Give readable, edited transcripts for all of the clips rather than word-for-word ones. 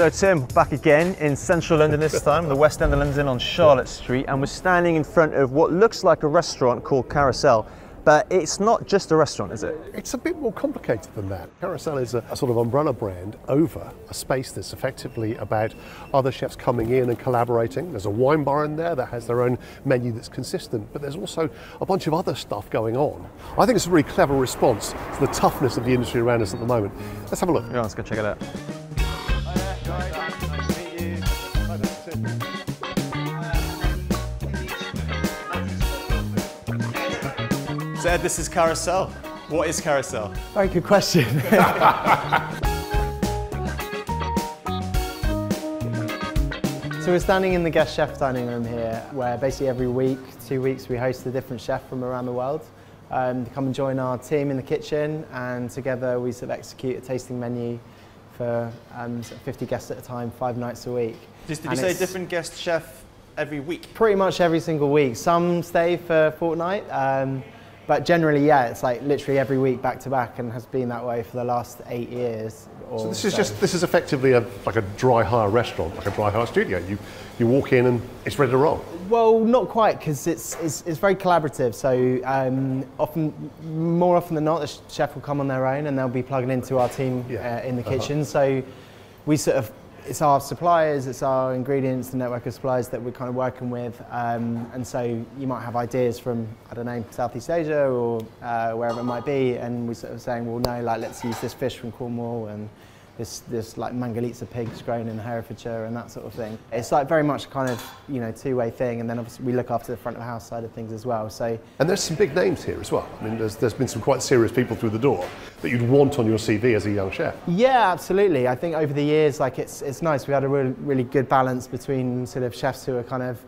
So Tim, back again in central London this time, the West End of London on Charlotte Street, and we're standing in front of what looks like a restaurant called Carousel. But it's not just a restaurant, is it? It's a bit more complicated than that. Carousel is a sort of umbrella brand over a space that's effectively about other chefs coming in and collaborating. There's a wine bar in there that has their own menu that's consistent, but there's also a bunch of other stuff going on. I think it's a really clever response to the toughness of the industry around us at the moment. Let's have a look. Yeah, let's go check it out. So Ed, this is Carousel. What is Carousel? Very good question. So we're standing in the guest chef dining room here, where basically every week, 2 weeks, we host a different chef from around the world. To come and join our team in the kitchen, and together we sort of execute a tasting menu for 50 guests at a time, 5 nights a week. Did you say different guest chef every week? Pretty much every single week. Some stay for a fortnight. But generally, yeah, it's like literally every week back to back, and has been that way for the last 8 years. So this is effectively like a dry hire restaurant, like a dry hire studio. You walk in and it's ready to roll. Well, not quite, because it's very collaborative. So more often than not, the chef will come on their own and they'll be plugging into our team in the kitchen. So we sort of, it's our suppliers, it's our ingredients, the network of suppliers that we're kind of working with, and so you might have ideas from, I don't know, Southeast Asia or wherever it might be, and we're sort of saying, well, no, like let's use this fish from Cornwall and this like mangalitsa pigs grown in Herefordshire and that sort of thing. It's like very much kind of, you know, two-way thing, and then obviously we look after the front of house side of things as well. So, and there's some big names here as well. I mean, there's been some quite serious people through the door that you'd want on your CV as a young chef. Yeah, absolutely. I think over the years, like it's nice. We had a really good balance between sort of chefs who are kind of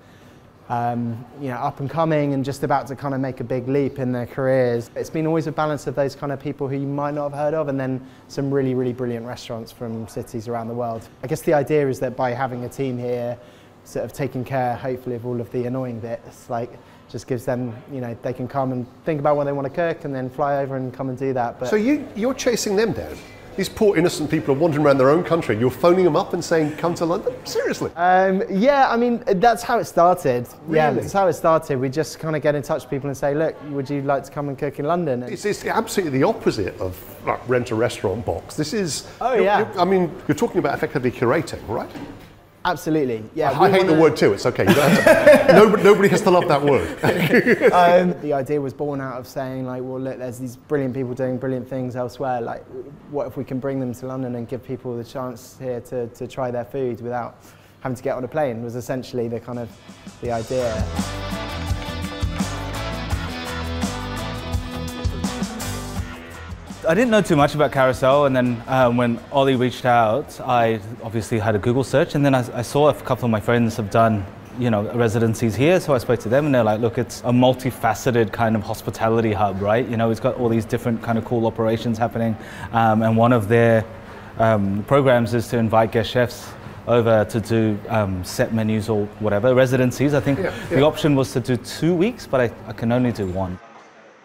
you know, up and coming and just about to kind of make a big leap in their careers. It's been always a balance of those kind of people who you might not have heard of, and then some really brilliant restaurants from cities around the world. I guess the idea is that by having a team here, sort of taking care, hopefully, of all of the annoying bits, like just gives them, you know, they can come and think about what they want to cook and then fly over and come and do that. But so you're chasing them down? These poor innocent people are wandering around their own country. You're phoning them up and saying, come to London? Seriously? Yeah, I mean, that's how it started. Really? Yeah, that's how it started. We just kind of get in touch with people and say, look, would you like to come and cook in London? And it's absolutely the opposite of like, rent a restaurant box. This is, I mean, you're talking about effectively curating, right? Absolutely, yeah. I hate the word too, it's okay. You don't have to, nobody has to love that word. The idea was born out of saying, like, well, look, there's these brilliant people doing brilliant things elsewhere. Like, what if we can bring them to London and give people the chance here to try their food without having to get on a plane, was essentially the kind of the idea. I didn't know too much about Carousel, and then when Ollie reached out, I obviously had a Google search, and then I saw a couple of my friends have done, you know, residencies here, so I spoke to them, and they're like, look, it's a multifaceted kind of hospitality hub, right? You know, it's got all these different kind of cool operations happening, and one of their programs is to invite guest chefs over to do set menus or whatever, residencies. I think the option was to do 2 weeks, but I can only do 1.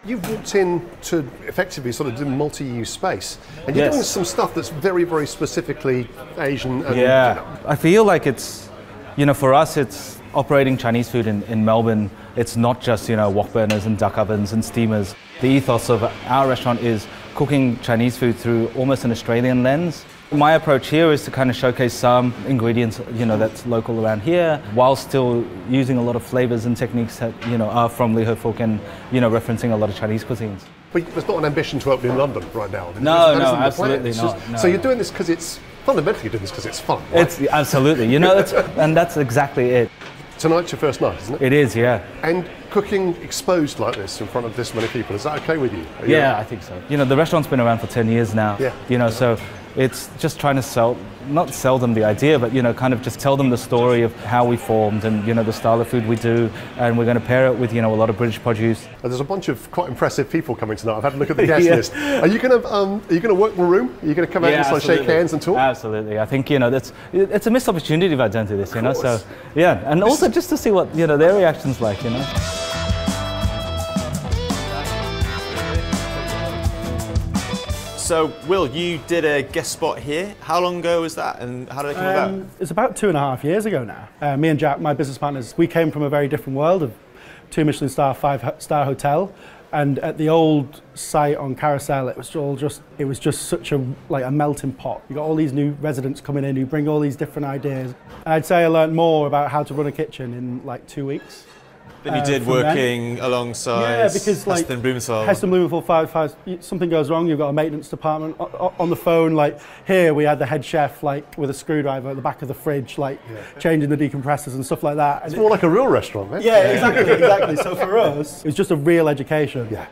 You've walked in to effectively sort of do multi-use space, and you're doing some stuff that's very specifically Asian. And, yeah, you know. I feel like it's, you know, for us it's operating Chinese food in Melbourne. It's not just, you know, wok burners and duck ovens and steamers. The ethos of our restaurant is cooking Chinese food through almost an Australian lens. My approach here is to kind of showcase some ingredients, you know, that's local around here, while still using a lot of flavors and techniques that, you know, are from Lee Ho Fook and, you know, referencing a lot of Chinese cuisines. But there's not an ambition to open in London right now. No, absolutely not. No. So you're doing this because it's, fundamentally you're doing this because it's fun, right? It's absolutely, you know, and that's exactly it. Tonight's your first night, isn't it? It is, yeah. And cooking exposed like this in front of this many people, is that okay with you? Yeah, I think so. You know, the restaurant's been around for 10 years now. Yeah. You know, so it's just trying to not sell them the idea, but, you know, kind of just tell them the story of how we formed and, you know, the style of food we do. And we're going to pair it with, you know, a lot of British produce. And there's a bunch of quite impressive people coming tonight. I've had a look at the guest list. Are you going to work the room? Are you going to come out and sort of shake hands and talk? Absolutely. I think, you know, it's a missed opportunity if I don't do this, you know. So, yeah. And also just to see what, you know, their reaction's like, you know. So, Will, you did a guest spot here. How long ago was that, and how did it come about? It's about 2.5 years ago now. Me and Jack, my business partners, we came from a very different world of 2 Michelin star, 5-star hotel. And at the old site on Carousel, it was just such a melting pot. You got all these new residents coming in who bring all these different ideas. And I'd say I learned more about how to run a kitchen in like 2 weeks. Than you did working alongside Heston Blumenthal. Heston Blumenthal, 5, something goes wrong, you've got a maintenance department on the phone. Like here, we had the head chef like with a screwdriver at the back of the fridge, changing the decompressors and stuff like that. It's more like a real restaurant, right? Yeah, exactly. So for us, it was just a real education. Yeah.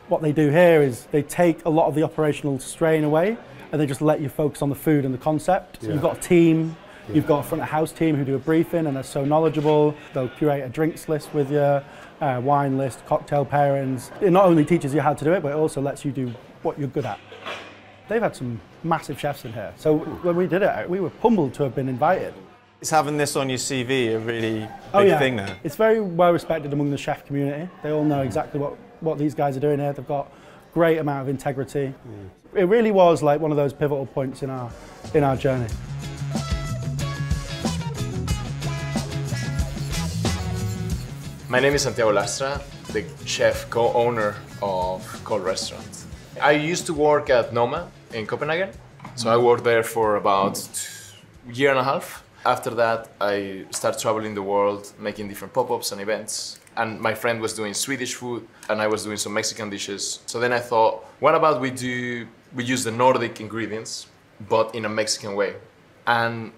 What they do here is they take a lot of the operational strain away, and they just let you focus on the food and the concept. So you've got a team. You've got a front of house team who do a briefing and are so knowledgeable. They'll curate a drinks list with you, wine list, cocktail pairings. It not only teaches you how to do it, but it also lets you do what you're good at. They've had some massive chefs in here. So when we did it, we were humbled to have been invited. Is having this on your CV a really big thing now? It's very well respected among the chef community. They all know exactly what these guys are doing here. They've got a great amount of integrity. It really was like one of those pivotal points in our journey. My name is Santiago Lastra, the chef co-owner of Cole Restaurant. I used to work at Noma in Copenhagen, so I worked there for about a year and a half. After that, I started traveling the world, making different pop-ups and events. And my friend was doing Swedish food, and I was doing some Mexican dishes. So then I thought, what about we use the Nordic ingredients, but in a Mexican way? And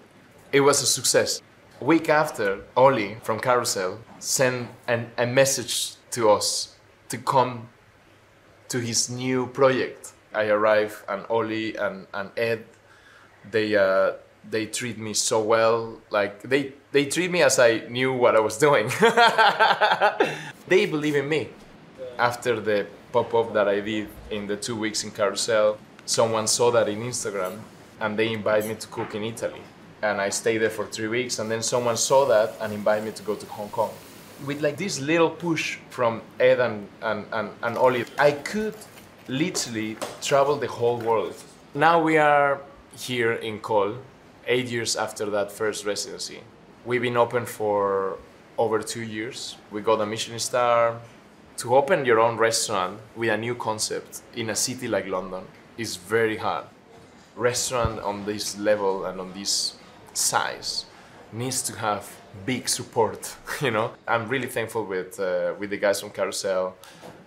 it was a success. A week after, Oli from Carousel sent a message to us to come to his new project. I arrived, and Oli and Ed, they treat me so well. Like they treat me as I knew what I was doing. They believe in me. After the pop-up that I did in the 2 weeks in Carousel, someone saw that in Instagram, and they invited me to cook in Italy. And I stayed there for 3 weeks, and then someone saw that and invited me to go to Hong Kong. With like this little push from Ed and Oli, I could literally travel the whole world. Now we are here in Cole, 8 years after that first residency. We've been open for over 2 years. We got a Michelin star. To open your own restaurant with a new concept in a city like London is very hard. Restaurant on this level and on this size needs to have big support, you know. I'm really thankful with the guys from Carousel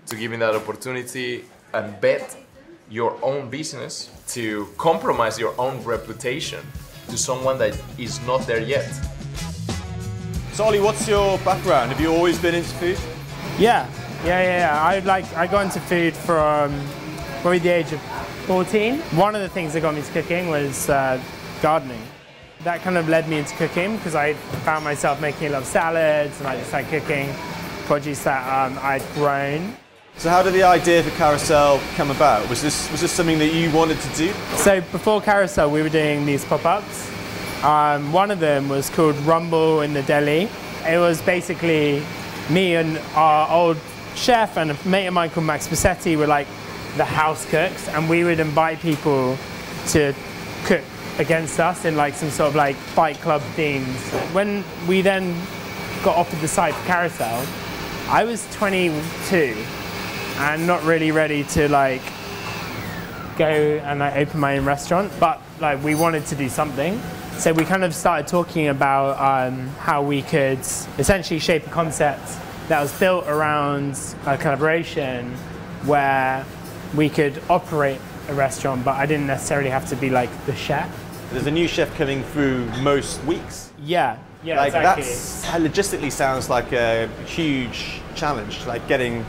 to give me that opportunity and bet your own business to compromise your own reputation to someone that is not there yet. So Oli, what's your background? Have you always been into food? Yeah. I got into food from probably the age of 14. One of the things that got me into cooking was gardening. That kind of led me into cooking because I found myself making a lot of salads, and I just started cooking produce that I'd grown. So how did the idea for Carousel come about? Was this something that you wanted to do? So before Carousel, we were doing these pop-ups. One of them was called Rumble in the Deli. It was basically me and our old chef and a mate of mine called Max Bassetti were like the house cooks, and we would invite people to cook against us in like some sort of like Fight Club themes. When we then got offered the site for Carousel, I was 22 and not really ready to like go and like open my own restaurant, but like we wanted to do something. So we kind of started talking about how we could essentially shape a concept that was built around a collaboration where we could operate a restaurant, but I didn't necessarily have to be like the chef. There's a new chef coming through most weeks. Yeah, like exactly. That logistically sounds like a huge challenge. Like getting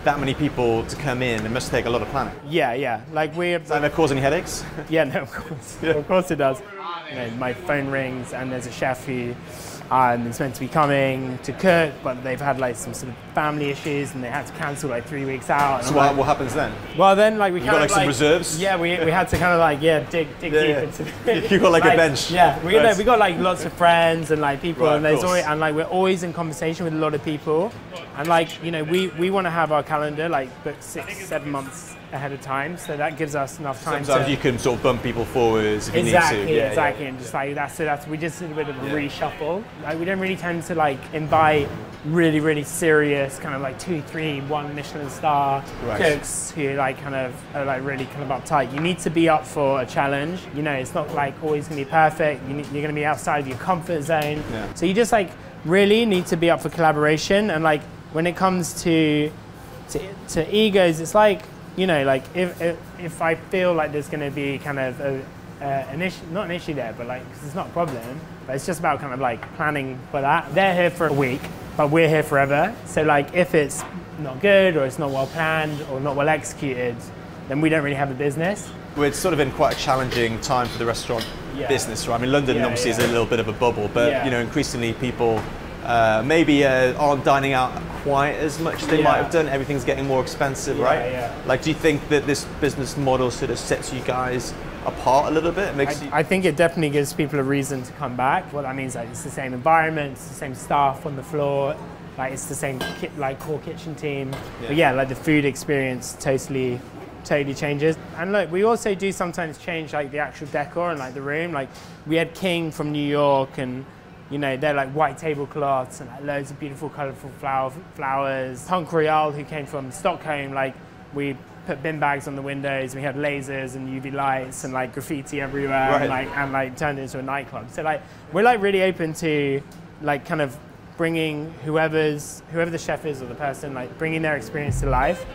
that many people to come in, it must take a lot of planning. Yeah. Like Does that ever cause any headaches? Yeah, no, of course. Yeah. Of course it does. You know, my phone rings and there's a chef who It's meant to be coming to cook, but they've had like some sort of family issues and they had to cancel like 3 weeks out. So what happens then? Well, then like we kind got of like some reserves. Yeah, we had to kind of like dig deep into. You got like a bench. Yeah, we Nice. got like lots of friends and like people, Right, and there's of course. always, and like we're always in conversation with a lot of people, and like we want to have our calendar like booked 6-7 months ahead of time, so that gives us enough time. Sometimes you can sort of bump people forwards if you need to. Exactly, and just like that's we just did a bit of a reshuffle. Like we don't really tend to like invite really serious kind of like 2, 3, 1 Michelin star cooks who like kind of are like really kind of uptight. You need to be up for a challenge. It's not like always gonna be perfect. You're gonna be outside of your comfort zone. Yeah. So you just like really need to be up for collaboration. And like when it comes to egos, it's like, like if I feel like there's going to be kind of an issue, not an issue there, but like, 'cause it's not a problem, but it's just about kind of like planning for that. They're here for a week, but we're here forever. So like if it's not good or it's not well planned or not well executed, then we don't really have a business. We're sort of in quite a challenging time for the restaurant business, right? I mean, London obviously is a little bit of a bubble, but increasingly people maybe aren't dining out quite as much as they might have done. Everything's getting more expensive, right? Yeah. Like, do you think that this business model sort of sets you guys apart a little bit? I think it definitely gives people a reason to come back. What that means, like, it's the same environment, it's the same staff on the floor, like it's the same core kitchen team. But yeah, like the food experience totally changes. And look, we also do sometimes change like the actual decor and like the room. Like we had King from New York, and they're like white tablecloths and like loads of beautiful, colourful flowers. Punk Royale, who came from Stockholm, like we put bin bags on the windows. We had lasers and UV lights and like graffiti everywhere, and like turned it into a nightclub. So like we're like really open to like kind of bringing whoever the chef is or the person, like bringing their experience to life.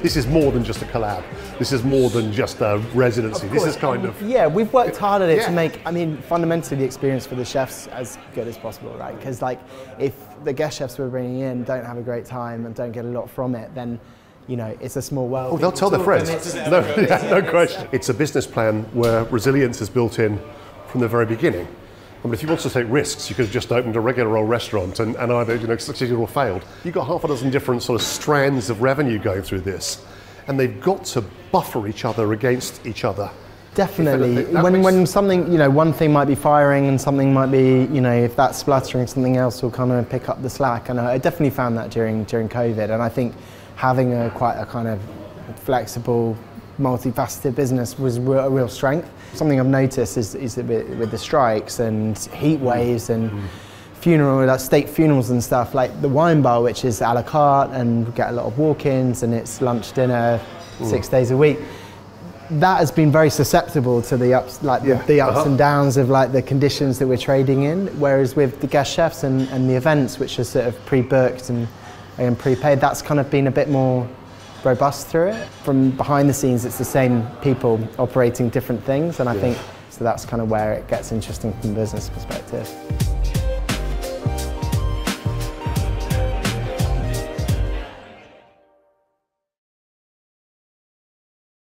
This is more than just a collab. This is more than just a residency. This is kind of... Yeah, we've worked hard at it to make, fundamentally the experience for the chefs as good as possible, right? Because like, if the guest chefs we're bringing in don't have a great time and don't get a lot from it, then, it's a small world. Oh, they'll tell their friends. No question. It's a business plan where resilience is built in from the very beginning. I mean, if you want to take risks, you could have just opened a regular old restaurant and either succeeded or failed. You've got half a dozen different sort of strands of revenue going through this, and they've got to buffer each other against each other. Definitely. When something, one thing might be firing and something might be, if that's spluttering, something else will kind of pick up the slack. And I definitely found that during COVID. And I think having quite a kind of flexible, multifaceted business was a real strength. Something I've noticed is with the strikes and heat waves and state funerals and stuff, like the wine bar, which is a la carte and we get a lot of walk-ins and it's lunch, dinner, 6 days a week. That has been very susceptible to the ups, the ups and downs of like the conditions that we're trading in. Whereas with the guest chefs and the events, which are sort of pre-booked and prepaid, that's kind of been a bit more robust through it. From behind the scenes, it's the same people operating different things, and I think so that's kind of where it gets interesting from a business perspective.